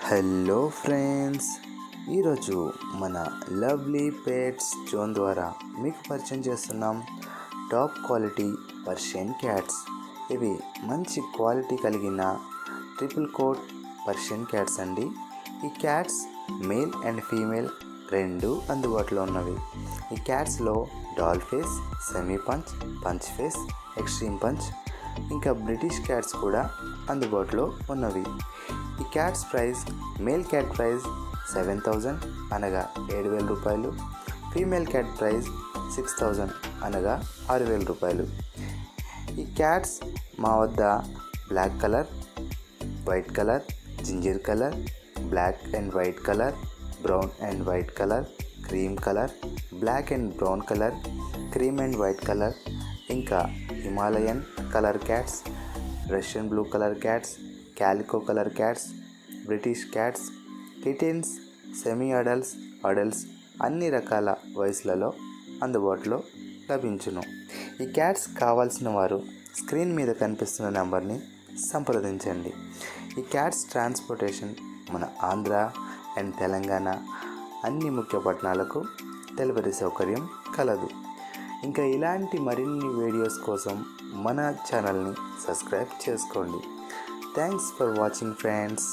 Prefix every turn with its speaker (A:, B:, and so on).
A: Hello friends, ఈరోజు మన lovely pets zone ద్వారా మీకు పరిచయం చేస్తున్నాం టాప్ క్వాలిటీ పర్షియన్ క్యాట్స్. ఇవి మంచి క్వాలిటీ కలిగిన ట్రిపుల్ కోట్ పర్షియన్ క్యాట్స్ అండి. ఈ క్యాట్స్ మేల్ అండ్ ఫీమేల్ రెండు అందుబాటులో ఉన్నవి. ఈ క్యాట్స్లో doll face, semi punch, punch face, extreme punch, ఇంకా బ్రిటిష్ క్యాట్స్ కూడా అందుబాటులో ఉన్నవి. ఈ cats price, male cat price 7,000 అనగా 7,000 రూపాయలు, ఫీమేల్ క్యాట్ ప్రైస్ 6,000 అనగా 6,000 రూపాయలు. ఈ క్యాట్స్ మా వద్ద black colour, white colour, ginger colour, black and white colour, brown and white colour, cream colour, black and brown colour, cream and white colour, ఇంకా Himalayan colour cats, Russian blue colour cats, calico colour cats, British cats, kittens, semi adults, adults అన్ని రకాల వయసులలో అందుబాటులో లభించును. ఈ cats కావాల్సిన వారు screen మీద కనిపిస్తున్న నెంబర్ని సంప్రదించండి. ఈ క్యాట్స్ ట్రాన్స్పోర్టేషన్ మన ఆంధ్ర అండ్ తెలంగాణ అన్ని ముఖ్య పట్టణాలకు డెలివరీ సౌకర్యం కలదు. ఇంకా ఇలాంటి మరిన్ని వీడియోస్ కోసం మన ఛానల్ని సబ్స్క్రైబ్ చేసుకోండి. Thanks for watching friends.